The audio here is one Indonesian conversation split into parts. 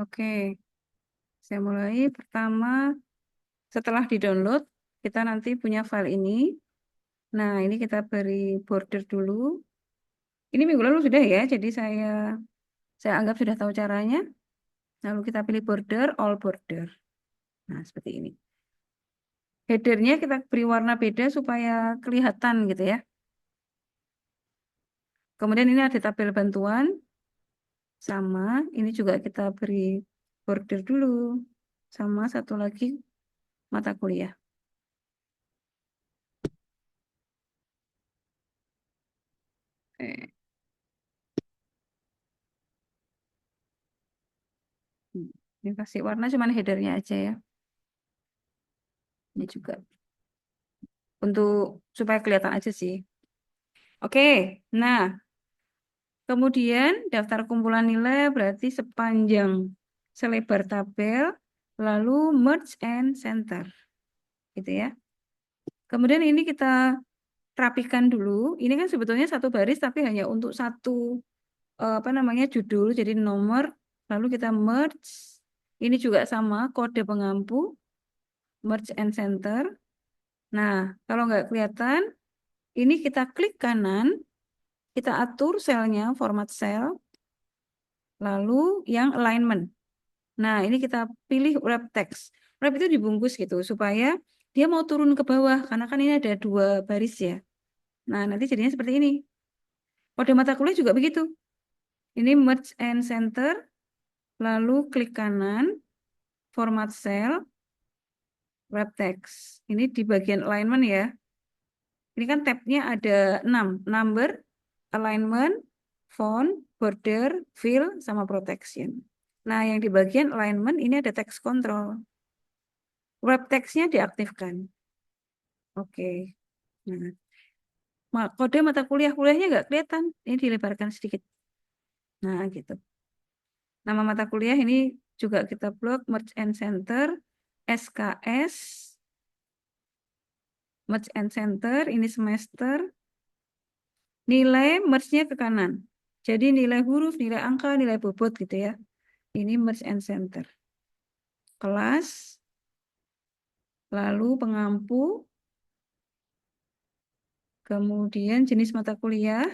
Oke, saya mulai. Pertama, setelah di-download, kita nanti punya file ini. Nah, ini kita beri border dulu. Ini minggu lalu sudah ya, jadi saya anggap sudah tahu caranya. Lalu kita pilih border, all border. Nah, seperti ini. Headernya kita beri warna beda supaya kelihatan gitu ya. Kemudian ini ada tabel bantuan. Sama, ini juga kita beri border dulu. Sama satu lagi mata kuliah. Oke. Ini kasih warna cuman headernya aja ya. Ini juga untuk supaya kelihatan aja sih. Oke, nah kemudian daftar kumpulan nilai berarti sepanjang selebar tabel, lalu merge and center, gitu ya. Kemudian ini kita rapikan dulu. Ini kan sebetulnya satu baris tapi hanya untuk satu apa namanya judul, jadi nomor. Lalu kita merge. Ini juga sama kode pengampu, merge and center. Nah, kalau nggak kelihatan, ini kita klik kanan, kita atur selnya, format sel, lalu yang alignment. Nah, ini kita pilih wrap text. Wrap itu dibungkus gitu, supaya dia mau turun ke bawah, karena kan ini ada dua baris ya. Nah, nanti jadinya seperti ini. Kode mata kuliah juga begitu. Ini merge and center, lalu klik kanan, format cell, wrap text. Ini di bagian alignment ya. Ini kan tabnya ada 6. Number, alignment, font, border, fill, sama protection. Nah, yang di bagian alignment ini ada text control. Wrap text-nya diaktifkan. Oke. Nah, kode mata kuliahnya nggak kelihatan. Ini dilebarkan sedikit. Nah, gitu. Nama mata kuliah ini juga kita blok, merge and center, SKS, merge and center, ini semester. Nilai merge-nya ke kanan. Jadi nilai huruf, nilai angka, nilai bobot gitu ya. Ini merge and center. Kelas, lalu pengampu, kemudian jenis mata kuliah.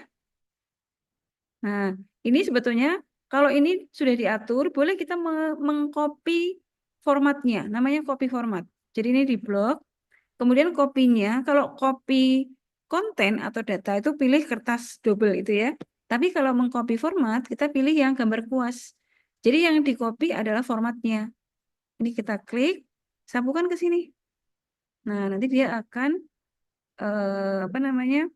Nah, ini sebetulnya kalau ini sudah diatur, boleh kita mengcopy formatnya. Namanya copy format. Jadi ini di blok. Kemudian kopinya, kalau copy konten atau data itu pilih kertas double itu ya. Tapi kalau mengcopy format, kita pilih yang gambar kuas. Jadi yang di copy adalah formatnya. Ini kita klik, sapukan ke sini. Nah, nanti dia akan apa namanya?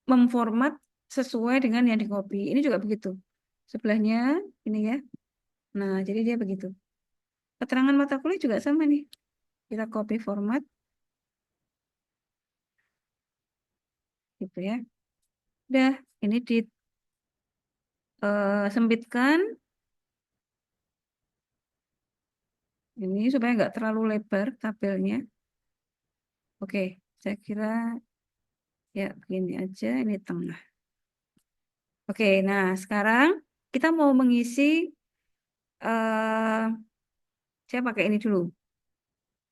Memformat sesuai dengan yang di copy. Ini juga begitu. Sebelahnya ini ya. Nah, jadi dia begitu. Keterangan mata kuliah juga sama nih. Kita copy format gitu ya. Udah, ini disempitkan ini supaya nggak terlalu lebar tabelnya. Oke, saya kira ya begini aja, ini tengah. Oke, nah sekarang kita mau mengisi, eh saya pakai ini dulu.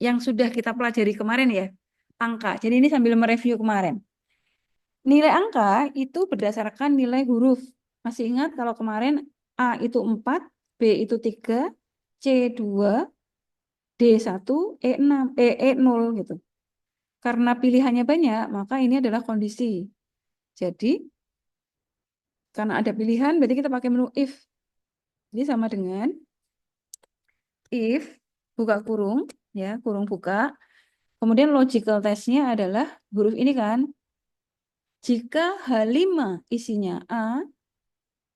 Yang sudah kita pelajari kemarin ya, angka. Jadi ini sambil mereview kemarin. Nilai angka itu berdasarkan nilai huruf. Masih ingat kalau kemarin A itu 4, B itu 3, C 2, D 1, E6, E0 gitu. Karena pilihannya banyak, maka ini adalah kondisi. Jadi, karena ada pilihan, berarti kita pakai menu if. Jadi sama dengan if, buka kurung, ya, kurung buka. Kemudian logical testnya adalah huruf ini kan. Jika H5 isinya A,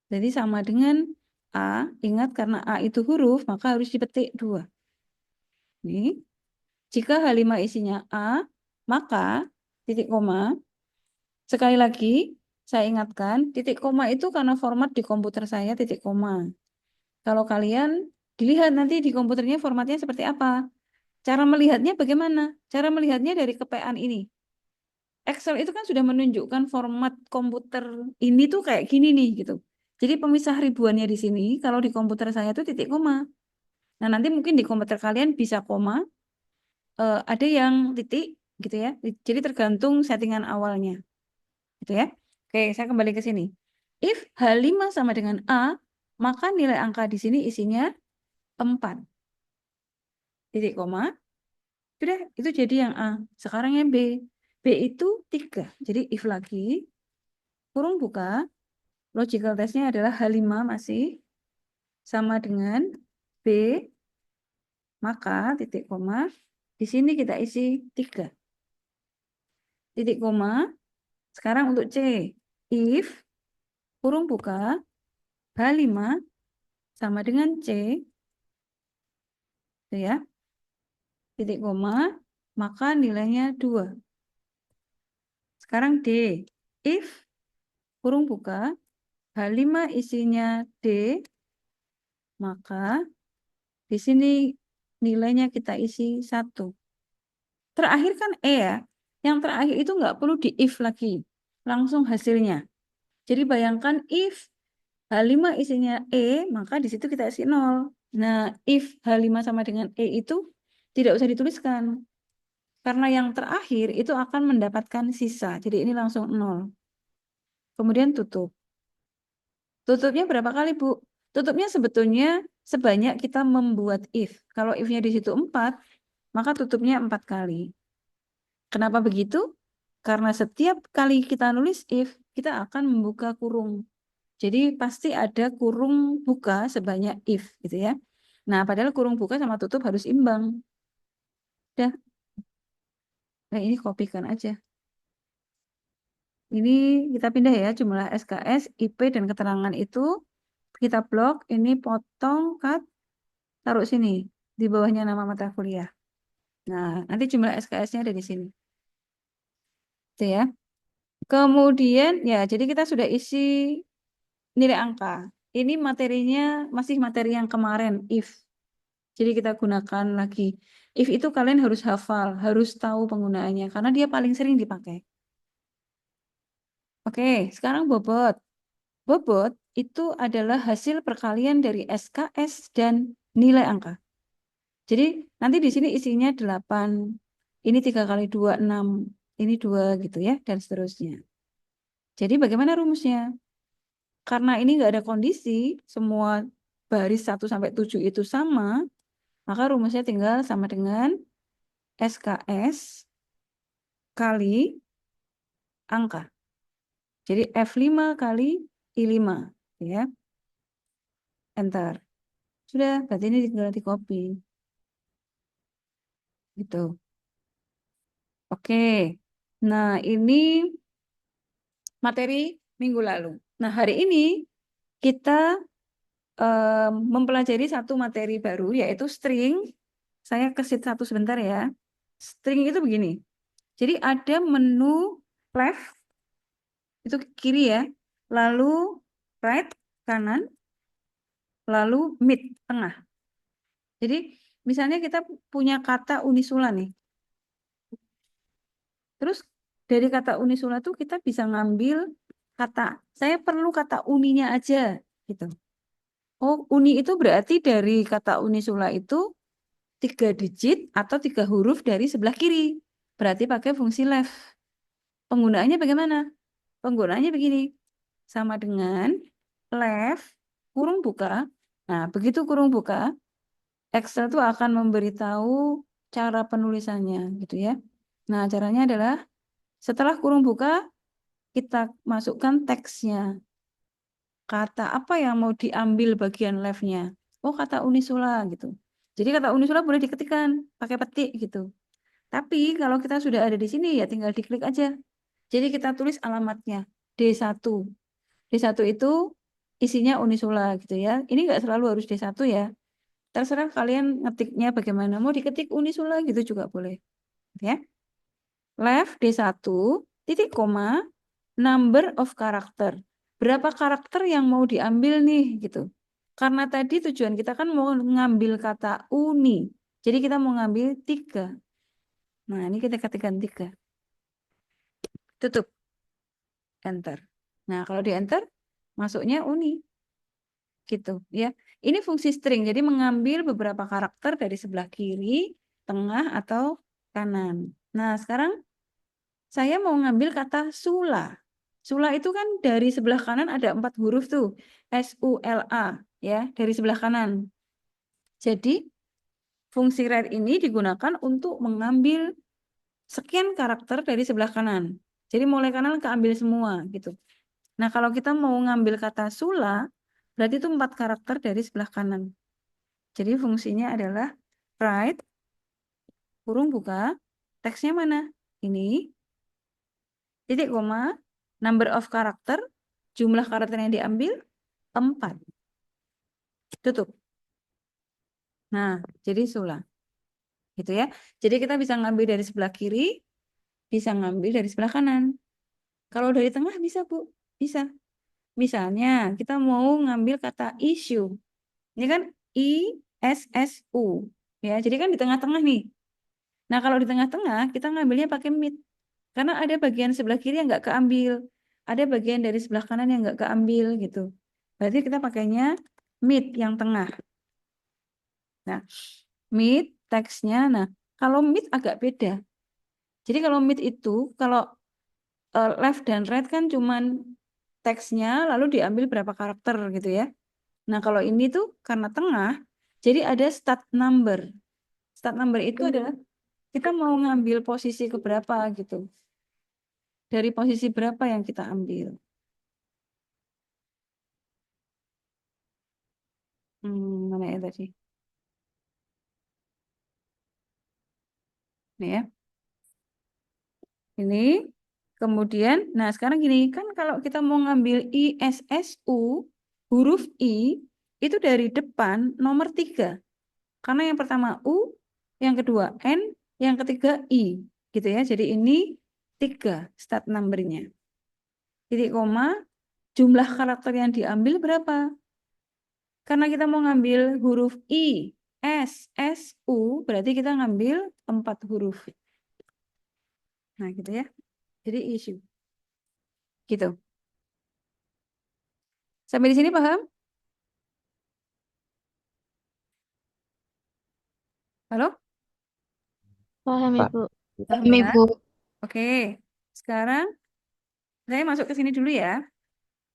jadi sama dengan A. Ingat karena A itu huruf, maka harus dipetik 2. Nih, jika H5 isinya A, maka titik koma. Sekali lagi, saya ingatkan, titik koma itu karena format di komputer saya titik koma. Kalau kalian dilihat nanti di komputernya formatnya seperti apa. Cara melihatnya bagaimana? Cara melihatnya dari kepean ini. Excel itu kan sudah menunjukkan format komputer ini tuh kayak gini nih gitu. Jadi pemisah ribuannya di sini, kalau di komputer saya itu titik koma. Nah, nanti mungkin di komputer kalian bisa koma, ada yang titik gitu ya. Jadi tergantung settingan awalnya. Gitu ya. Oke, saya kembali ke sini. If H5 sama dengan A, maka nilai angka di sini isinya 4. Titik koma. Sudah, itu jadi yang A. Sekarang yang B. B itu 3. Jadi if lagi, kurung buka, logical testnya adalah H5 masih sama dengan B, maka titik koma, di sini kita isi 3. Titik koma, sekarang untuk C. If, kurung buka, H5 sama dengan C, itu ya, titik koma, maka nilainya 2. Sekarang D. If, kurung buka, H5 isinya D, maka di sini nilainya kita isi 1. Terakhir kan E ya. Yang terakhir itu nggak perlu di if lagi. Langsung hasilnya. Jadi bayangkan if H5 isinya E, maka di situ kita isi 0. Nah, if H5 sama dengan E itu tidak usah dituliskan. Karena yang terakhir itu akan mendapatkan sisa. Jadi ini langsung 0. Kemudian tutup. Tutupnya berapa kali, Bu? Tutupnya sebetulnya sebanyak kita membuat if. Kalau if-nya di situ 4, maka tutupnya 4 kali. Kenapa begitu? Karena setiap kali kita nulis if, kita akan membuka kurung. Jadi pasti ada kurung buka sebanyak if, gitu ya. Nah, padahal kurung buka sama tutup harus imbang. Udah, nah ini kopikan aja. Ini kita pindah ya, jumlah SKS, IP, dan keterangan itu. Kita blok, ini potong, cut, taruh sini. Di bawahnya nama mata kuliah. Nah, nanti jumlah SKS-nya ada di sini. Itu ya. Kemudian, ya, jadi kita sudah isi nilai angka. Ini materinya masih materi yang kemarin, if. Jadi kita gunakan lagi. If itu kalian harus hafal, harus tahu penggunaannya, karena dia paling sering dipakai. Oke, sekarang bobot. Bobot itu adalah hasil perkalian dari SKS dan nilai angka. Jadi nanti di sini isinya 8. Ini 3 kali 2, 6. Ini 2 gitu ya, dan seterusnya. Jadi bagaimana rumusnya? Karena ini nggak ada kondisi, semua baris 1 sampai 7 itu sama, maka rumusnya tinggal sama dengan SKS kali angka. Jadi F5 kali I5. Ya. Enter. Sudah, berarti ini tinggal di copy. Gitu. Oke. Nah, ini materi minggu lalu. Nah, hari ini kita mempelajari satu materi baru, yaitu string. Saya ke sheet 1 sebentar ya. String itu begini. Jadi ada menu left, itu kiri ya. Lalu right, kanan. Lalu mid, tengah. Jadi misalnya kita punya kata unisula nih. Terus dari kata unisula tuh kita bisa ngambil kata, saya perlu kata uninya aja gitu. Oh, uni itu berarti dari kata unisula itu 3 digit atau 3 huruf dari sebelah kiri. Berarti pakai fungsi left. Penggunaannya bagaimana? Penggunaannya begini. Sama dengan left, kurung buka. Nah, begitu kurung buka, Excel itu akan memberitahu cara penulisannya gitu ya. Nah, caranya adalah setelah kurung buka, kita masukkan teksnya. Kata apa yang mau diambil bagian left-nya? Oh, kata unisula gitu. Jadi kata unisula boleh diketikkan pakai petik gitu. Tapi kalau kita sudah ada di sini ya tinggal diklik aja. Jadi kita tulis alamatnya D1. D1 itu isinya unisula gitu ya. Ini nggak selalu harus D1 ya. Terserah kalian ngetiknya bagaimana. Mau diketik unisula gitu juga boleh. Ya. Left D1, titik koma, number of character. Berapa karakter yang mau diambil nih gitu. Karena tadi tujuan kita kan mau ngambil kata uni. Jadi kita mau ngambil 3. Nah ini kita ketikkan 3. Tutup. Enter. Nah kalau di enter, masuknya uni. gitu ya. Ini fungsi string, jadi mengambil beberapa karakter dari sebelah kiri, tengah, atau kanan. Nah, sekarang saya mau ngambil kata sula. Sula itu kan dari sebelah kanan ada 4 huruf tuh, SULA ya, dari sebelah kanan. Jadi fungsi write ini digunakan untuk mengambil sekian karakter dari sebelah kanan. Jadi mulai kanan keambil semua gitu. Nah, kalau kita mau ngambil kata sula, berarti itu 4 karakter dari sebelah kanan. Jadi fungsinya adalah write, kurung buka, teksnya mana? Ini, titik koma, number of karakter, jumlah karakter yang diambil, 4. Tutup. Nah, jadi sula. Gitu ya. Jadi kita bisa ngambil dari sebelah kiri, bisa ngambil dari sebelah kanan. Kalau dari tengah bisa, Bu. Bisa. Misalnya, kita mau ngambil kata issue. Ini kan ISSU. Ya, jadi kan di tengah-tengah nih. Nah, kalau di tengah-tengah, kita ngambilnya pakai mid. Karena ada bagian sebelah kiri yang nggak keambil. Ada bagian dari sebelah kanan yang nggak keambil gitu. Berarti kita pakainya mid yang tengah. Nah, mid teksnya. Nah, kalau mid agak beda. Jadi kalau mid itu, kalau left dan right kan cuman teksnya lalu diambil berapa karakter gitu ya. Nah, kalau ini tuh karena tengah, jadi ada start number. Start number itu adalah kita mau ngambil posisi keberapa gitu. Dari posisi berapa yang kita ambil. Mana ya tadi? Ini ya. Ini. Kemudian, nah sekarang gini, kan kalau kita mau ngambil ISSU, huruf I, itu dari depan nomor 3. Karena yang pertama U, yang kedua N, yang ketiga I. Gitu ya, jadi ini 3 start numbernya. Titik koma, jumlah karakter yang diambil berapa? Karena kita mau ngambil huruf I, S, S, U, berarti kita ngambil 4 huruf. Nah gitu ya, jadi issue. Gitu. Sampai di sini paham? Halo? Paham, Pak, Ibu. Paham Paham, ya? Ibu. Oke. Sekarang saya masuk ke sini dulu ya.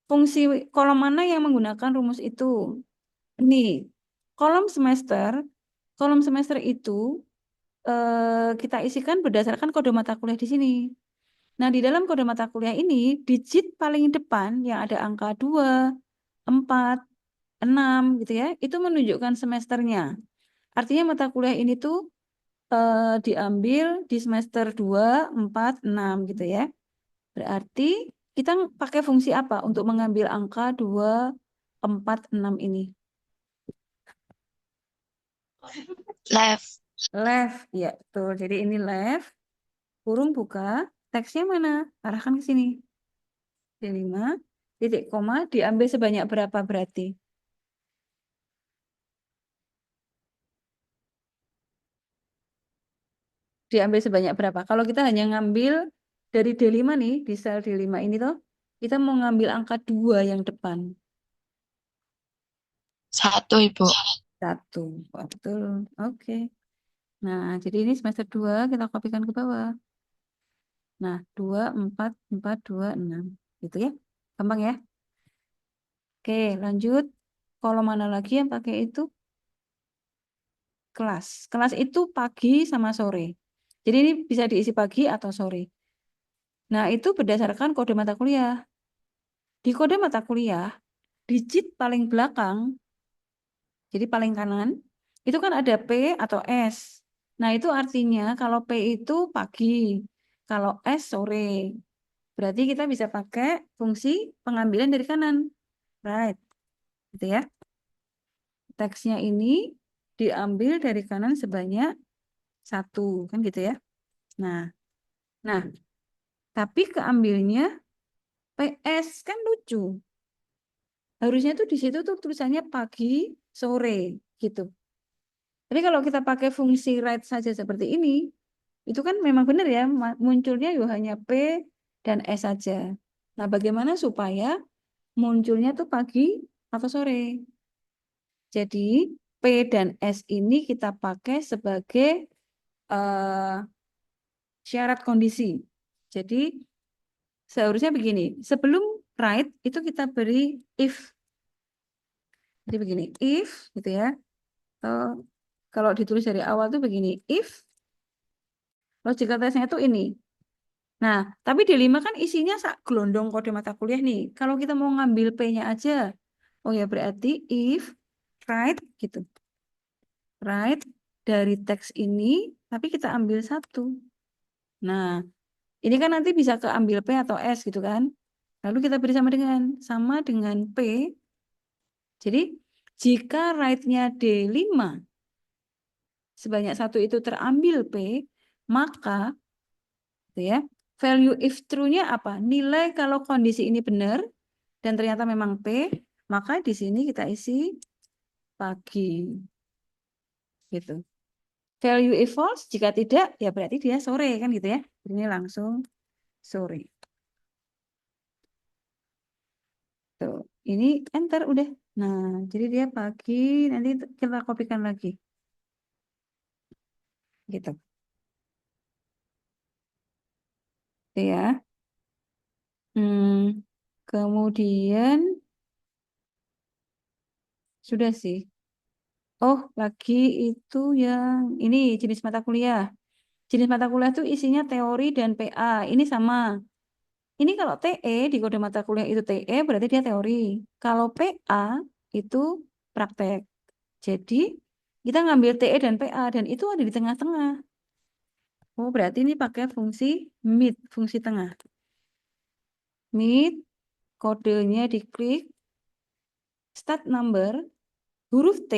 Fungsi kolom mana yang menggunakan rumus itu? Ini, kolom semester. Kolom semester itu kita isikan berdasarkan kode mata kuliah di sini. Nah, di dalam kode mata kuliah ini, digit paling depan yang ada angka 2, 4, 6 gitu ya, itu menunjukkan semesternya. Artinya mata kuliah ini tuh diambil di semester 2, 4, 6 gitu ya. Berarti kita pakai fungsi apa untuk mengambil angka 2, 4, 6 ini? Left. Left, ya betul. Jadi ini left, kurung buka, teksnya mana? Arahkan ke sini. D5, titik koma, diambil sebanyak berapa berarti? Diambil sebanyak berapa? Kalau kita hanya ngambil dari D5 nih, di sel D5 ini tuh, kita mau ngambil angka 2 yang depan. 1, Ibu. 1. Wah, betul. Oke. Nah, jadi ini semester 2 kita kopikan ke bawah. Nah, 2, 4, 4, 2, 6. Gitu ya. Gampang ya. Oke, lanjut. Kolom mana lagi yang pakai itu? Kelas. Kelas itu pagi sama sore. Jadi ini bisa diisi pagi atau sore. Nah, itu berdasarkan kode mata kuliah. Di kode mata kuliah, digit paling belakang, jadi paling kanan, itu kan ada P atau S. Nah, itu artinya kalau P itu pagi, kalau S sore. Berarti kita bisa pakai fungsi pengambilan dari kanan. Right. Gitu ya. Teksnya ini diambil dari kanan sebanyak 1. Kan gitu ya. Nah, nah, tapi keambilnya PS kan lucu. Harusnya tuh di situ tuh tulisannya pagi, sore gitu. Tapi kalau kita pakai fungsi write saja seperti ini, itu kan memang benar ya, munculnya ya hanya P dan S saja. Nah, bagaimana supaya munculnya tuh pagi atau sore? Jadi P dan S ini kita pakai sebagai syarat kondisi. Jadi seharusnya begini, sebelum write itu kita beri if. Jadi begini, if gitu ya. Eh, kalau ditulis dari awal tuh begini, if logical testnya itu ini. Nah, tapi di 5 kan isinya sak gelondong kode mata kuliah nih. Kalau kita mau ngambil P-nya aja, oh ya berarti if write gitu. Write dari teks ini, tapi kita ambil satu. Nah, ini kan nanti bisa keambil P atau S gitu kan. Lalu kita beri sama dengan P. Jadi jika write-nya D5 sebanyak satu itu terambil P, maka gitu ya, value if true-nya apa? Nilai kalau kondisi ini benar dan ternyata memang P, maka di sini kita isi pagi gitu. Value if false jika tidak ya berarti dia sore kan gitu ya. Ini langsung sore. Tuh, ini enter udah. Nah, jadi dia pagi, nanti kita kopikan lagi. Gitu. Itu ya. Hmm, kemudian sudah sih. Oh, lagi itu yang ini jenis mata kuliah. Jenis mata kuliah itu isinya teori dan PA. Ini sama. Ini kalau TE di kode mata kuliah itu TE berarti dia teori. Kalau PA itu praktek. Jadi kita ngambil TE dan PA dan itu ada di tengah-tengah. Oh, berarti ini pakai fungsi mid, fungsi tengah. Mid, kodenya diklik, start number, huruf T,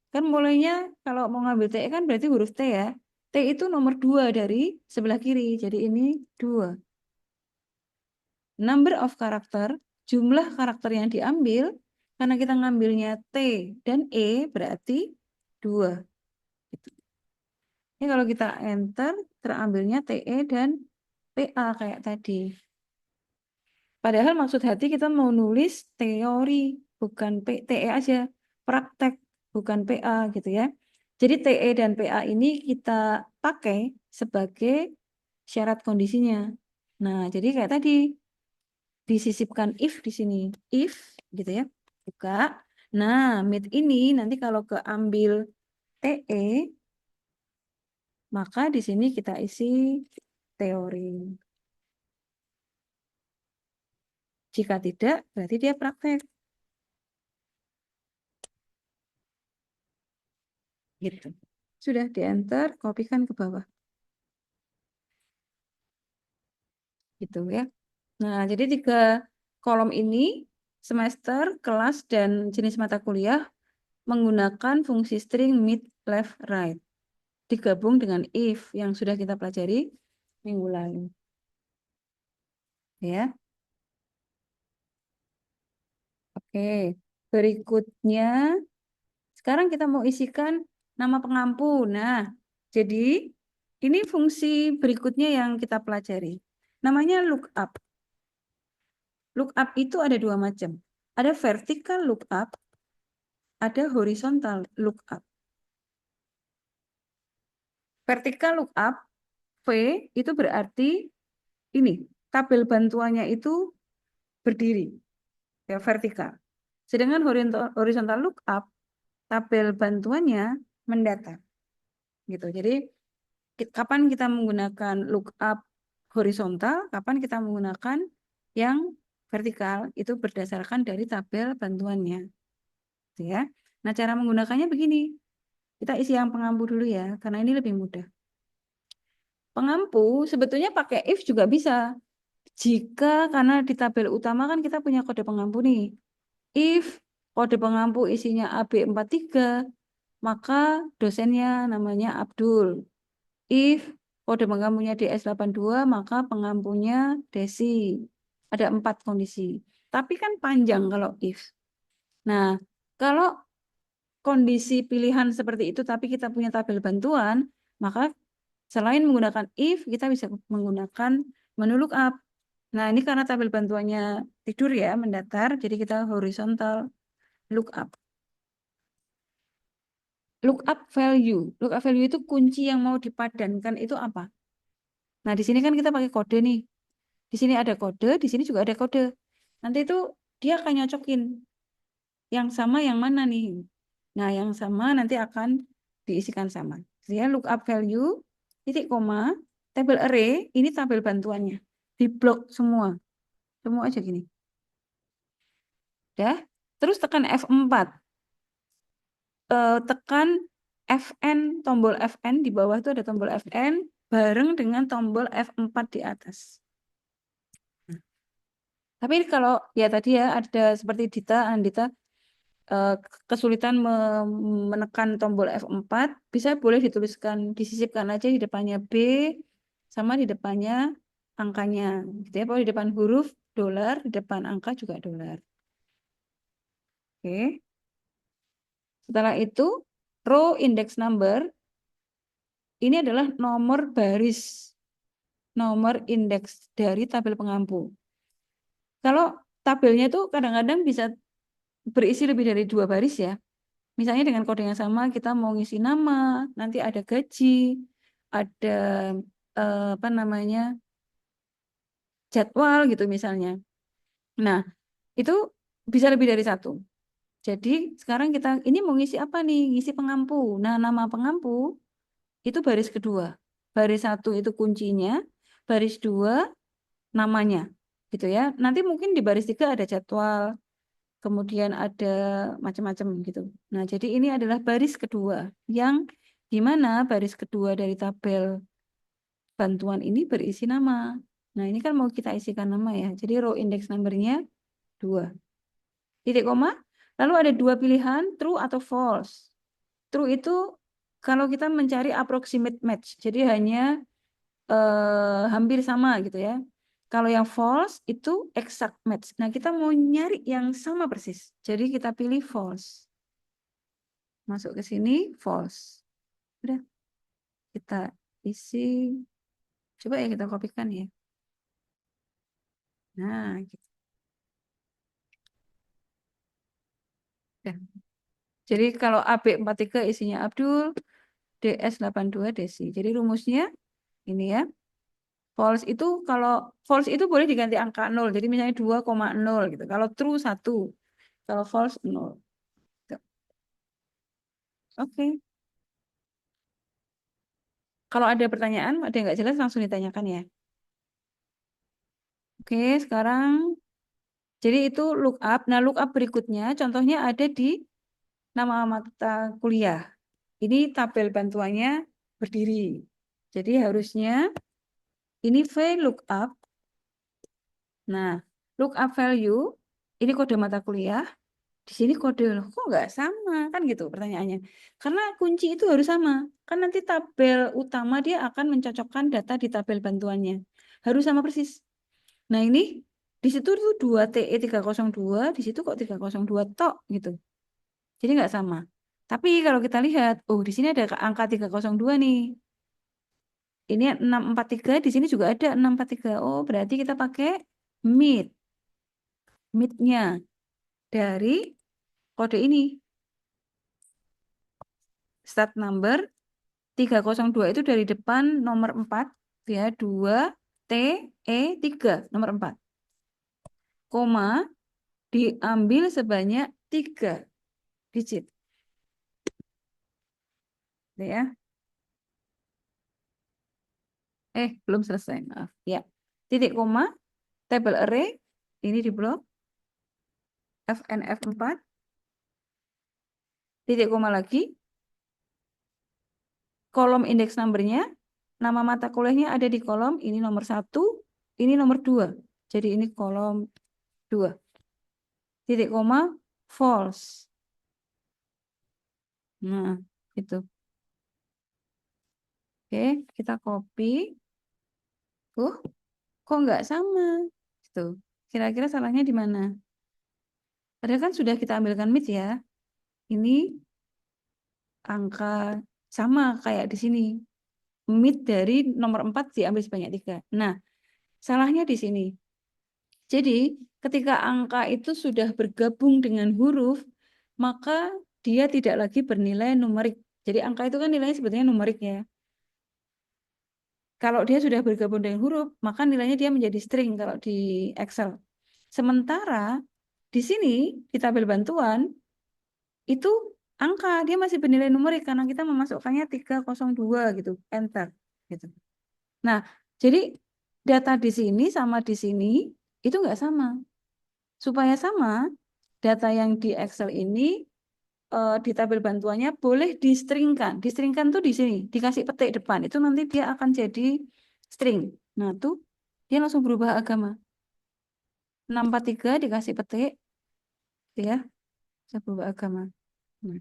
kan mulainya kalau mau ngambil TE kan berarti huruf T ya. T itu nomor 2 dari sebelah kiri, jadi ini 2. Number of character, jumlah karakter yang diambil, karena kita ngambilnya T dan E berarti 2. Gitu. Ini kalau kita enter, terambilnya TE dan PA kayak tadi. Padahal maksud hati kita mau nulis teori, bukan TE aja. Praktek, bukan PA gitu ya. Jadi TE dan PA ini kita pakai sebagai syarat kondisinya. Nah, jadi kayak tadi, disisipkan if di sini. If gitu ya. Buka. Nah, mid ini nanti kalau keambil TE, maka di sini kita isi teori. Jika tidak, berarti dia praktek. Gitu. Sudah di enter, kopikan ke bawah. Gitu ya. Nah, jadi 3 kolom ini, semester, kelas, dan jenis mata kuliah menggunakan fungsi string mid, left, right. Digabung dengan if yang sudah kita pelajari minggu lalu. Ya. Oke, berikutnya sekarang kita mau isikan nama pengampu. Nah, jadi ini fungsi berikutnya yang kita pelajari. Namanya lookup. Lookup itu ada 2 macam. Ada vertical lookup, ada horizontal lookup. Vertical lookup, V itu berarti ini, tabel bantuannya itu berdiri, ya vertikal. Sedangkan horizontal lookup, tabel bantuannya mendatar. Gitu. Jadi kapan kita menggunakan lookup horizontal, kapan kita menggunakan yang vertikal, itu berdasarkan dari tabel bantuannya. Gitu ya. Nah, cara menggunakannya begini. Kita isi yang pengampu dulu ya, karena ini lebih mudah. Pengampu sebetulnya pakai if juga bisa. Jika karena di tabel utama kan kita punya kode pengampu nih. If kode pengampu isinya AB43, maka dosennya namanya Abdul. If kode pengampunya DS82, maka pengampunya Desi. Ada 4 kondisi. Tapi kan panjang kalau if. Nah, kalau kondisi pilihan seperti itu, tapi kita punya tabel bantuan, maka selain menggunakan if, kita bisa menggunakan menu lookup. Nah, ini karena tabel bantuannya tidur ya, mendatar, jadi kita horizontal lookup. lookup value. Lookup value itu kunci yang mau dipadankan itu apa? Nah, di sini kan kita pakai kode nih. Di sini ada kode, di sini juga ada kode. Nanti itu dia akan nyocokin yang sama yang mana nih. Nah, yang sama nanti akan diisikan sama. Jadi lookup value, titik koma, tabel array, ini tabel bantuannya. Di blok semua. Semua aja gini. Dah. Terus tekan F4. Tekan Fn, tombol Fn di bawah itu ada tombol Fn bareng dengan tombol F4 di atas. Tapi kalau ya tadi ya ada seperti Andita eh, kesulitan menekan tombol F4, bisa boleh dituliskan, disisipkan aja di depannya B sama di depannya angkanya. Gitu ya, kalau di depan huruf dolar, di depan angka juga dolar. Oke. Setelah itu row index number ini adalah nomor baris, nomor indeks dari tabel pengampu. Kalau tabelnya itu kadang-kadang bisa berisi lebih dari 2 baris ya. Misalnya dengan kode yang sama kita mau ngisi nama, nanti ada gaji, ada apa namanya jadwal gitu misalnya. Nah, itu bisa lebih dari satu. Jadi sekarang kita ini mau ngisi apa nih? Ngisi pengampu. Nah, nama pengampu itu baris kedua. Baris satu itu kuncinya, baris dua namanya, gitu ya. Nanti mungkin di baris tiga ada jadwal, kemudian ada macam-macam gitu. Nah, jadi ini adalah baris kedua yang dimana baris kedua dari tabel bantuan ini berisi nama. Nah, ini kan mau kita isikan nama ya. Jadi row index number-nya 2. Titik koma. Lalu ada 2 pilihan, true atau false. True itu kalau kita mencari approximate match. Jadi hanya hampir sama gitu ya. Kalau yang false itu exact match. Nah, kita mau nyari yang sama persis. Jadi kita pilih false. Masuk ke sini, false. Udah, kita isi. Coba ya kita kopikan ya. Nah, gitu. Udah. Jadi kalau AB43 isinya Abdul, DS82 Desi. Jadi rumusnya ini ya. False itu kalau false itu boleh diganti angka 0. Jadi misalnya 2,0 gitu. Kalau true 1. Kalau false 0. Oke. Kalau ada pertanyaan, ada yang nggak jelas langsung ditanyakan ya. Oke, sekarang jadi itu lookup. Nah, lookup berikutnya contohnya ada di nama mata kuliah. Ini tabel bantuannya berdiri. Jadi harusnya ini V lookup. Nah, lookup value ini kode mata kuliah. Di sini kode loh, kok nggak sama kan gitu pertanyaannya. Karena kunci itu harus sama. Kan nanti tabel utama dia akan mencocokkan data di tabel bantuannya. Harus sama persis. Nah, ini di situ tuh 2TE302, di situ kok 302 tok gitu. Jadi nggak sama. Tapi kalau kita lihat, oh di sini ada angka 302 nih. Ini 643, di sini juga ada 643. Oh, berarti kita pakai mid. Midnya dari kode ini. Start number 302 itu dari depan nomor 4 ya, 2 T E 3 nomor 4. Koma diambil sebanyak 3 digit. Ya. Belum selesai, maaf. Ya. Titik koma, tabel array, ini di blok, FNF4, titik koma lagi, kolom index numbernya, nama mata kuliahnya ada di kolom, ini nomor 1, ini nomor 2. Jadi ini kolom 2. Titik koma, false. Nah, itu. Oke, kita copy. Kok nggak sama? Gitu. Kira-kira salahnya di mana? Padahal kan sudah kita ambilkan mid ya. Ini angka sama kayak di sini. Mid dari nomor 4 diambil sebanyak 3. Nah, salahnya di sini. Jadi, ketika angka itu sudah bergabung dengan huruf, maka dia tidak lagi bernilai numerik. Jadi angka itu kan nilainya sebetulnya numerik ya. Kalau dia sudah bergabung dengan huruf, maka nilainya dia menjadi string kalau di Excel. Sementara di sini di tabel bantuan itu angka, dia masih bernilai numerik karena kita memasukkannya 302 gitu, enter gitu. Nah, jadi data di sini sama di sini itu nggak sama. Supaya sama, data yang di Excel ini di tabel bantuannya boleh distringkan. Distringkan tuh di sini, dikasih petik depan. Itu nanti dia akan jadi string. Nah, tuh dia langsung berubah agama. 643 dikasih petik, dia bisa berubah agama. Nah,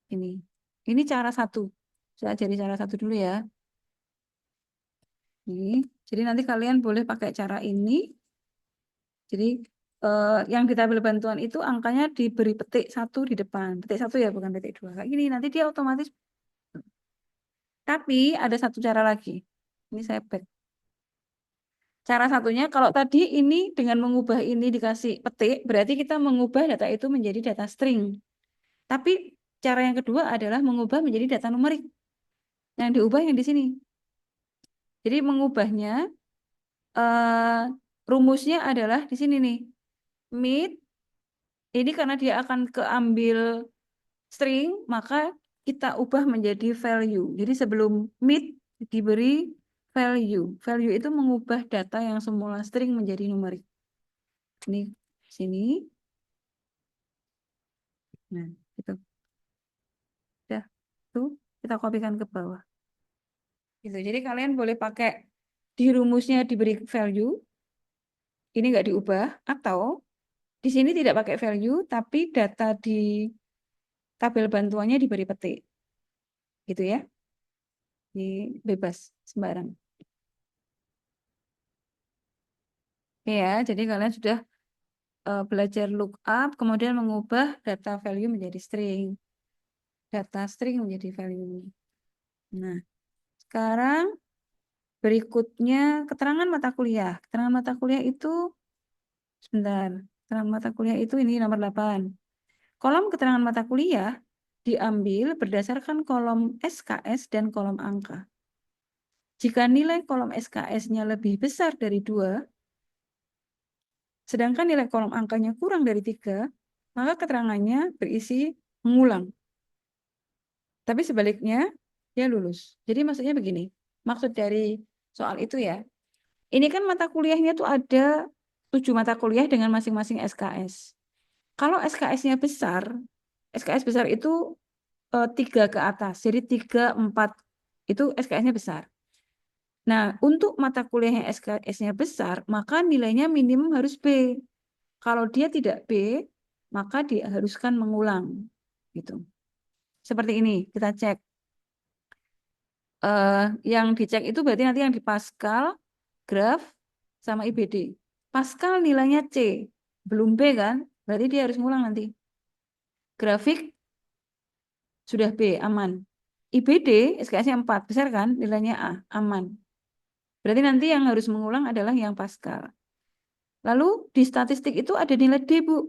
ini. Ini cara satu. Saya jadi cara satu dulu ya. Ini. Jadi nanti kalian boleh pakai cara ini. Jadi yang di tabel bantuan itu angkanya diberi petik satu di depan. Petik satu ya, bukan petik dua. Kayak gini, nanti dia otomatis. Tapi ada satu cara lagi. Ini saya back. Cara satunya, kalau tadi ini dengan mengubah ini dikasih petik, berarti kita mengubah data itu menjadi data string. Tapi cara yang kedua adalah mengubah menjadi data numerik. Yang diubah yang di sini. Jadi mengubahnya, rumusnya adalah di sini nih. Mid, ini karena dia akan keambil string, maka kita ubah menjadi value. Jadi sebelum mid diberi value. Value itu mengubah data yang semula string menjadi numerik. Ini sini. Nah, gitu. Udah, tuh kita kopikan ke bawah. Gitu. Jadi kalian boleh pakai di rumusnya diberi value, ini nggak diubah, atau di sini tidak pakai value, tapi data di tabel bantuannya diberi petik. Gitu ya. Ini bebas, sembarang. Oke ya, jadi kalian sudah belajar lookup, kemudian mengubah data value menjadi string. Data string menjadi value. Nah, sekarang berikutnya keterangan mata kuliah. Keterangan mata kuliah itu, sebentar, keterangan mata kuliah itu ini nomor 8. Kolom keterangan mata kuliah diambil berdasarkan kolom SKS dan kolom angka. Jika nilai kolom SKS-nya lebih besar dari 2, sedangkan nilai kolom angkanya kurang dari 3, maka keterangannya berisi mengulang. Tapi sebaliknya, dia lulus. Jadi maksudnya begini, maksud dari soal itu ya, ini kan mata kuliahnya tuh ada 7 mata kuliah dengan masing-masing SKS. Kalau SKS-nya besar, SKS besar itu 3 ke atas, jadi 3, 4, itu SKS-nya besar. Nah, untuk mata kuliah yang SKS-nya besar, maka nilainya minimum harus B. Kalau dia tidak B, maka diharuskan mengulang. Gitu. Seperti ini, kita cek. Yang dicek itu berarti nanti yang di Pascal, Graph, sama IBD. Pascal nilainya C, belum B kan? Berarti dia harus ngulang nanti. Grafik sudah B, aman. IBD, SKS-nya 4, besar kan? Nilainya A, aman. Berarti nanti yang harus mengulang adalah yang Pascal. Lalu di statistik itu ada nilai D, Bu.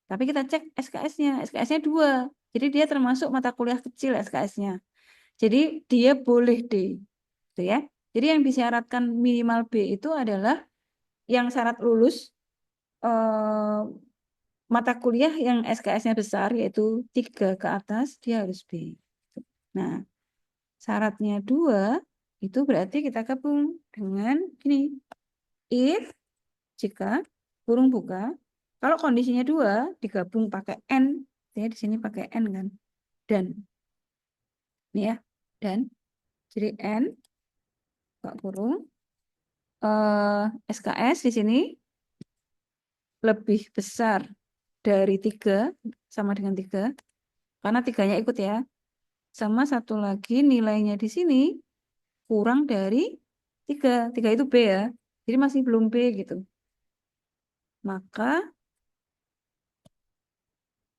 Tapi kita cek SKS-nya. SKS-nya 2. Jadi dia termasuk mata kuliah kecil SKS-nya. Jadi dia boleh D. Gitu ya. Jadi yang disyaratkan minimal B itu adalah yang syarat lulus eh, mata kuliah yang SKS-nya besar, yaitu 3 ke atas, dia harus B. Nah, syaratnya 2, itu berarti kita gabung dengan ini. If, jika, kurung buka. Kalau kondisinya 2, digabung pakai N. Ya, di sini pakai N kan. Dan. Ini ya. Dan. Jadi N, buka kurung. SKS di sini lebih besar dari 3, sama dengan 3. Karena 3-nya ikut ya. Sama satu lagi nilainya di sini kurang dari 3. 3 itu B ya. Jadi masih belum B gitu. Maka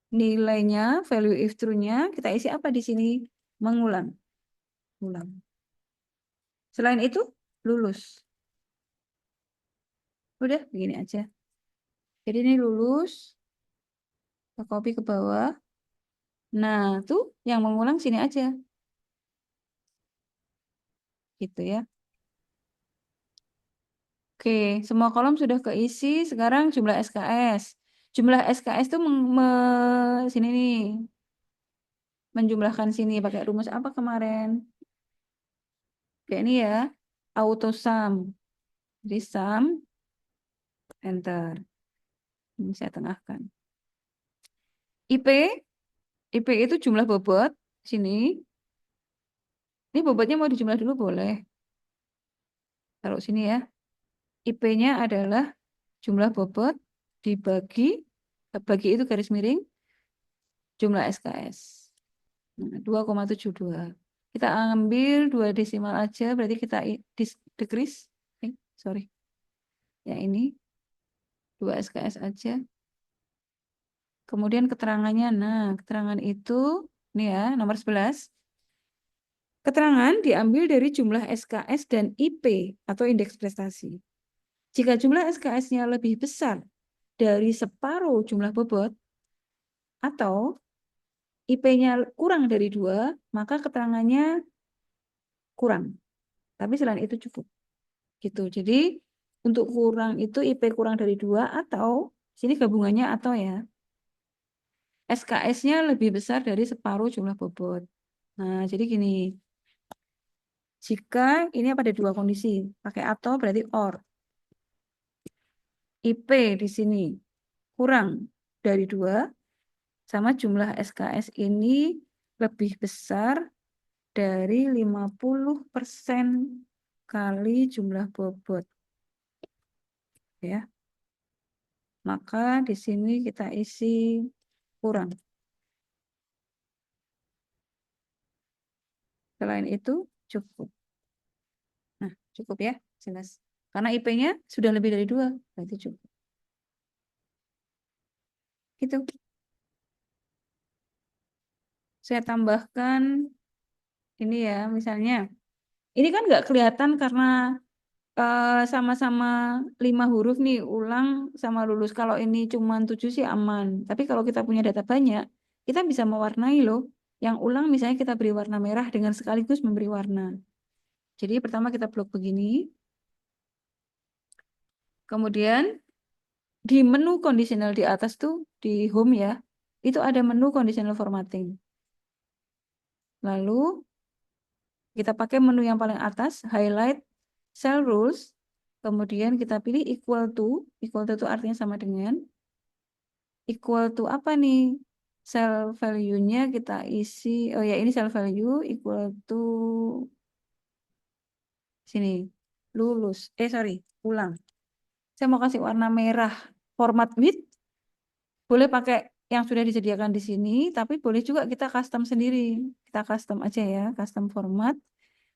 nilainya, value if true-nya, kita isi apa di sini? Mengulang. Ulang. Selain itu, lulus. Udah, begini aja. Jadi ini lulus. Kita copy ke bawah. Nah, tuh yang mengulang sini aja. Gitu ya. Oke, semua kolom sudah keisi. Sekarang jumlah SKS. Jumlah SKS itu sini nih, menjumlahkan sini pakai rumus apa kemarin? Kayak ini ya, auto sum. Jadi sum, enter. Ini saya tengahkan. IP, IP itu jumlah bobot. Sini, ini bobotnya mau dijumlah dulu boleh. Taruh sini ya. IP-nya adalah jumlah bobot dibagi, bagi itu garis miring, jumlah SKS. Nah, 2,72. Kita ambil 2 desimal aja, berarti kita decrease. Sorry. Ya ini 2 SKS aja. Kemudian keterangannya, nah keterangan itu, ini ya nomor 11. Keterangan diambil dari jumlah SKS dan IP atau indeks prestasi. Jika jumlah SKS-nya lebih besar dari separuh jumlah bobot atau IP-nya kurang dari 2, maka keterangannya kurang. Tapi selain itu cukup. Gitu. Jadi untuk kurang itu IP kurang dari 2 atau sini gabungannya atau ya. SKS-nya lebih besar dari separuh jumlah bobot. Nah, jadi gini. Jika ini pada dua kondisi, pakai atau berarti or. IP di sini kurang dari 2 sama jumlah SKS ini lebih besar dari 50% kali jumlah bobot. Ya. Maka di sini kita isi kurang. Selain itu cukup. Nah, cukup ya, jelas. Karena IP-nya sudah lebih dari 2, berarti cukup. Gitu. Saya tambahkan ini ya, misalnya. Ini kan nggak kelihatan karena sama-sama 5 huruf nih, ulang sama lulus. Kalau ini cuma 7 sih aman. Tapi kalau kita punya data banyak, kita bisa mewarnai loh. Yang ulang misalnya kita beri warna merah dengan sekaligus memberi warna. Jadi pertama kita blok begini. Kemudian di menu conditional di atas tuh, di home ya, itu ada menu conditional formatting. Lalu kita pakai menu yang paling atas, highlight cell rules. Kemudian kita pilih equal to itu artinya sama dengan, equal to apa nih? Cell value-nya kita isi, oh ya ini cell value equal to sini, lulus. Sorry, ulang. Saya mau kasih warna merah. Format width, boleh pakai yang sudah disediakan di sini, tapi boleh juga kita custom sendiri. Kita custom aja ya, custom format.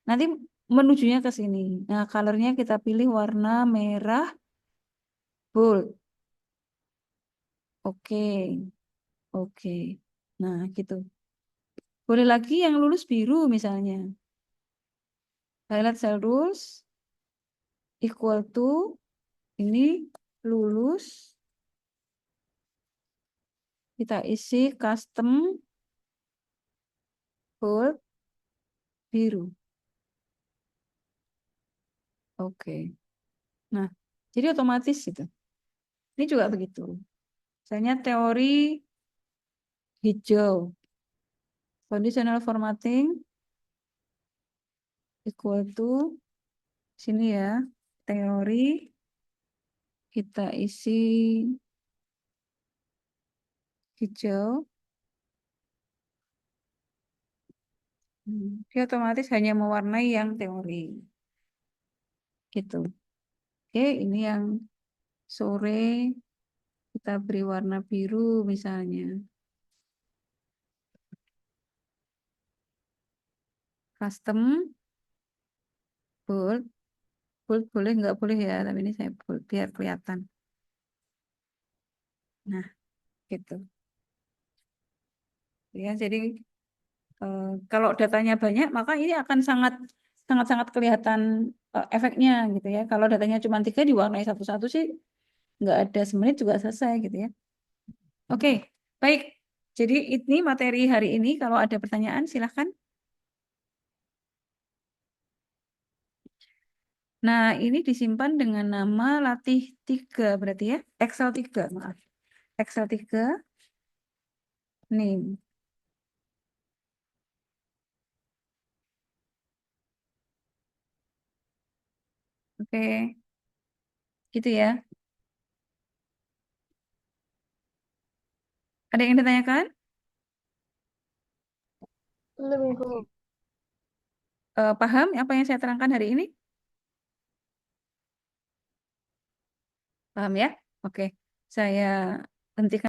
Nanti menujunya ke sini. Nah, colornya kita pilih warna merah bold. Oke, oke. Nah, gitu. Boleh lagi yang lulus biru misalnya. Highlight cell rules equal to ini lulus. Kita isi custom bold biru. Oke. Nah, jadi otomatis itu. Ini juga begitu. Misalnya teori hijau. Conditional formatting equal to sini ya. Teori kita isi hijau. Dia otomatis hanya mewarnai yang teori. Gitu. Oke, ini yang sore kita beri warna biru misalnya. Custom bold. Bold boleh nggak boleh ya, tapi ini saya bold biar kelihatan. Nah, gitu. Ya, jadi kalau datanya banyak, maka ini akan sangat kelihatan efeknya gitu ya. Kalau datanya cuma 3 diwarnai satu-satu sih nggak ada, semenit juga selesai gitu ya. Oke, baik. Jadi ini materi hari ini, kalau ada pertanyaan silahkan. Nah, ini disimpan dengan nama latih 3 berarti ya. Excel 3, maaf. Excel 3, name. Oke, gitu ya. Ada yang ditanyakan? Belum, Ibu. Paham apa yang saya terangkan hari ini? Paham ya? Oke, saya hentikan.